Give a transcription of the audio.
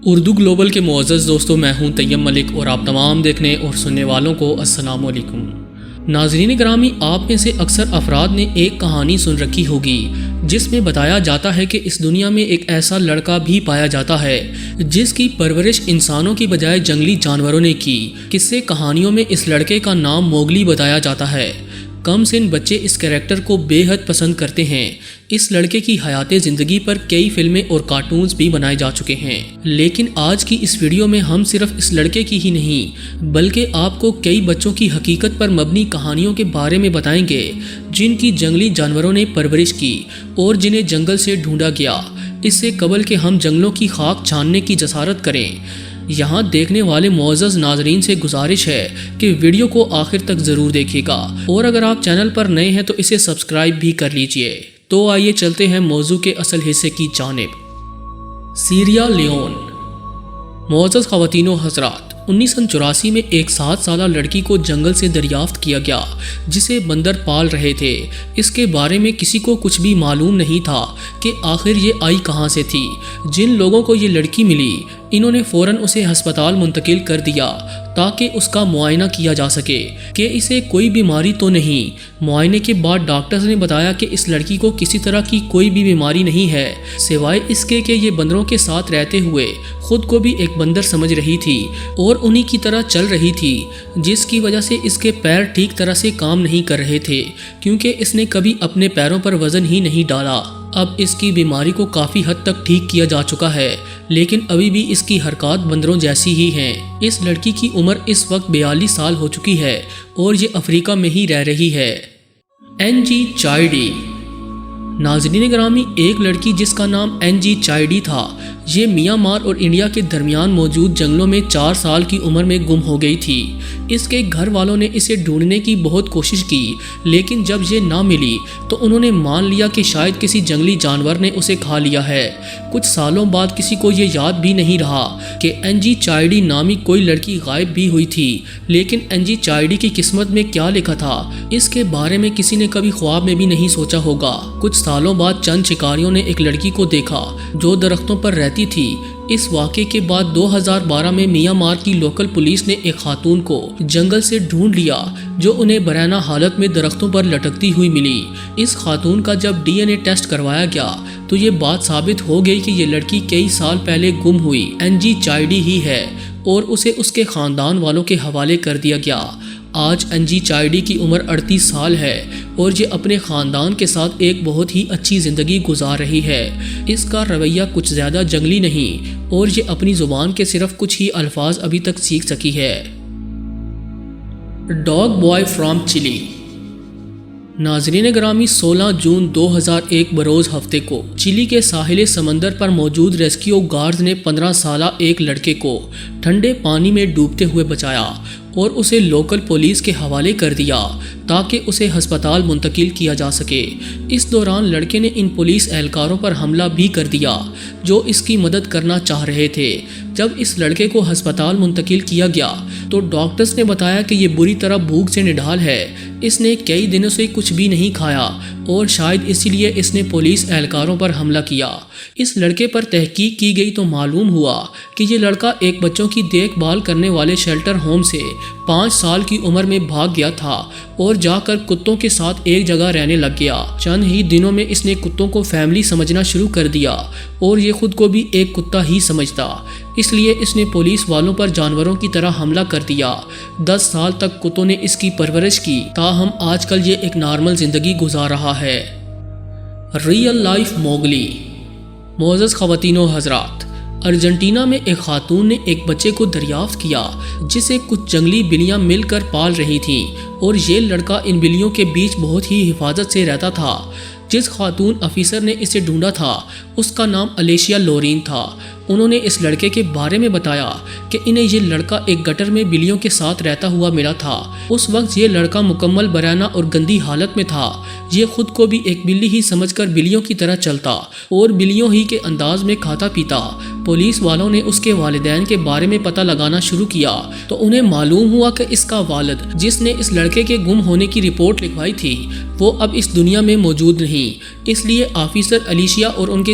Urdu global کے معزز دوستوں، میں ہوں طیب ملک اور آپ تمام دیکھنے اور سننے والوں کو السلام علیکم۔ ناظرین گرامی، آپ میں سے اکثر افراد نے ایک کہانی سن رکھی ہوگی جس میں بتایا جاتا ہے کہ اس دنیا میں ایک ایسا لڑکا بھی پایا جاتا ہے جس کی پرورش انسانوں کی بجائے جنگلی جانوروں نے کی۔ قصے کہانیوں میں اس لڑکے کا نام موگلی بتایا جاتا ہے۔ کم سن بچے اس کریکٹر کو بے حد پسند کرتے ہیں۔ اس لڑکے کی حیات زندگی پر کئی فلمیں اور کارٹونز بھی بنائے جا چکے ہیں، لیکن آج کی اس ویڈیو میں ہم صرف اس لڑکے کی ہی نہیں بلکہ آپ کو کئی بچوں کی حقیقت پر مبنی کہانیوں کے بارے میں بتائیں گے جن کی جنگلی جانوروں نے پرورش کی اور جنہیں جنگل سے ڈھونڈا گیا، اس سے قبل کہ ہم جنگلوں کی خاک چھاننے کی جسارت کریں۔ یہاں دیکھنے والے معزز ناظرین سے گزارش ہے کہ ویڈیو کو آخر تک ضرور دیکھیے گا، اور اگر آپ چینل پر نئے ہیں تو اسے سبسکرائب بھی کر لیجئے۔ تو آئیے چلتے ہیں موضوع کے اصل حصے کی جانب۔ Sierra Leone. معزز خواتین و حضرات، 1984 میں ایک 7 سالہ لڑکی کو جنگل سے دریافت کیا گیا جسے بندر پال رہے تھے۔ اس کے بارے میں کسی کو کچھ بھی معلوم نہیں تھا کہ آخر یہ آئی کہاں سے تھی۔ جن لوگوں کو یہ لڑکی ملی انہوں نے فوراً اسے ہسپتال منتقل کر دیا تاکہ اس کا معائنہ کیا جا سکے کہ اسے کوئی بیماری تو نہیں۔ معائنے کے بعد ڈاکٹرز نے بتایا کہ اس لڑکی کو کسی طرح کی کوئی بھی بیماری نہیں ہے، سوائے اس کے کہ یہ بندروں کے ساتھ رہتے ہوئے خود کو بھی ایک بندر سمجھ رہی تھی اور انہی کی طرح چل رہی تھی، جس کی وجہ سے اس کے پیر ٹھیک طرح سے کام نہیں کر رہے تھے کیونکہ اس نے کبھی اپنے پیروں پر وزن ہی نہیں ڈالا۔ اب اس کی بیماری کو کافی حد تک ٹھیک کیا جا چکا ہے، لیکن ابھی بھی اس کی حرکات بندروں جیسی ہی ہیں۔ اس لڑکی کی عمر اس وقت 42 سال ہو چکی ہے اور یہ افریقہ میں ہی رہ رہی ہے۔ این-جی چائیڈی۔ ناظرین گرامی، ایک لڑکی جس کا نام این-جی چائیڈی تھا، یہ میانمار اور انڈیا کے درمیان موجود جنگلوں میں 4 سال کی عمر میں گم ہو گئی تھی۔ اس کے گھر والوں نے اسے ڈھونڈنے کی بہت کوشش کی، لیکن جب یہ نہ ملی تو انہوں نے مان لیا کہ شاید کسی جنگلی جانور نے اسے کھا لیا ہے۔ کچھ سالوں بعد کسی کو یہ یاد بھی نہیں رہا کہ این-جی چائیڈی نامی کوئی لڑکی غائب بھی ہوئی تھی، لیکن این-جی چائیڈی کی قسمت میں کیا لکھا تھا اس کے بارے میں کسی نے کبھی خواب میں بھی نہیں سوچا ہوگا۔ کچھ سالوں بعد چند شکاریوں نے ایک لڑکی کو دیکھا جو درختوں پر رہتی تھی۔ اس واقعے کے بعد 2012 میں میانمار کی لوکل پولیس نے ایک خاتون کو جنگل سے ڈھونڈ لیا جو انہیں برہنہ حالت میں درختوں پر لٹکتی ہوئی ملی۔ اس خاتون کا جب DNA ٹیسٹ کروایا گیا تو یہ بات ثابت ہو گئی کہ یہ لڑکی کئی سال پہلے گم ہوئی این-جی چائیڈی ہی ہے اور اسے اس کے خاندان والوں کے حوالے کر دیا گیا۔ آج این-جی چائیڈی کی عمر 38 سال ہے اور یہ اپنے خاندان کے ساتھ ایک بہت ہی اچھی زندگی گزار رہی ہے۔ اس کا رویہ کچھ زیادہ جنگلی نہیں اور یہ اپنی زبان کے صرف کچھ ہی الفاظ ابھی تک سیکھ سکی ہے۔ ڈاگ بوائے فرام چلی۔ ناظرین گرامی، 16 جون 2001 بروز ہفتے کو چلی کے ساحل سمندر پر موجود ریسکیو گارڈز نے 15 سالہ ایک لڑکے کو ٹھنڈے پانی میں ڈوبتے ہوئے بچایا اور اسے لوکل پولیس کے حوالے کر دیا تاکہ اسے ہسپتال منتقل کیا جا سکے۔ اس دوران لڑکے نے ان پولیس اہلکاروں پر حملہ بھی کر دیا جو اس کی مدد کرنا چاہ رہے تھے۔ جب اس لڑکے کو ہسپتال منتقل کیا گیا تو ڈاکٹرز نے بتایا کہ یہ بری طرح بھوک سے نڈھال ہے، اس نے کئی دنوں سے کچھ بھی نہیں کھایا اور شاید اسی لیے اس نے پولیس اہلکاروں پر حملہ کیا۔ اس لڑکے پر تحقیق کی گئی تو معلوم ہوا کہ یہ لڑکا ایک بچوں کی دیکھ بھال کرنے والے شیلٹر ہوم سے 5 سال کی عمر میں بھاگ گیا تھا اور جا کر کتوں کے ساتھ ایک جگہ رہنے لگ گیا۔ چند ہی دنوں میں اس نے کتوں کو فیملی سمجھنا شروع کر دیا اور یہ خود کو بھی ایک کتا ہی سمجھتا، اس لیے اس نے پولیس والوں پر جانوروں کی طرح حملہ کر دیا۔ 10 سال تک کتوں نے اس کی پرورش کی، تاہم آج کل یہ ایک نارمل زندگی گزار رہا ہے۔ Real life Mowgli. معزز خواتین و حضرات، ارجنٹینا میں ایک خاتون نے ایک بچے کو دریافت کیا جسے کچھ جنگلی بلیاں مل کر پال رہی تھیں اور یہ لڑکا ان بلیوں کے بیچ بہت ہی حفاظت سے رہتا تھا۔ جس خاتون افیسر نے اسے ڈھونڈا تھا اس کا نام الیشیا لورین تھا۔ انہوں نے اس لڑکے کے بارے میں بتایا کہ انہیں یہ لڑکا ایک گٹر میں بلیوں کے ساتھ رہتا ہوا ملا تھا۔ اس وقت یہ لڑکا مکمل برہنہ اور گندی حالت میں تھا۔ یہ خود کو بھی ایک بلی ہی سمجھ کر بلیوں کی طرح چلتا اور بلیوں ہی کے انداز میں کھاتا پیتا۔ پولیس والوں نے اس کے والدین کے بارے میں پتہ لگانا شروع کیا تو انہیں معلوم ہوا کہ اس کا والد جس نے اس لڑکے کے گم ہونے کی رپورٹ لکھوائی تھی وہ اب اس دنیا میں موجود نہیں۔ اس لیے آفیسر الیشیا اور ان کے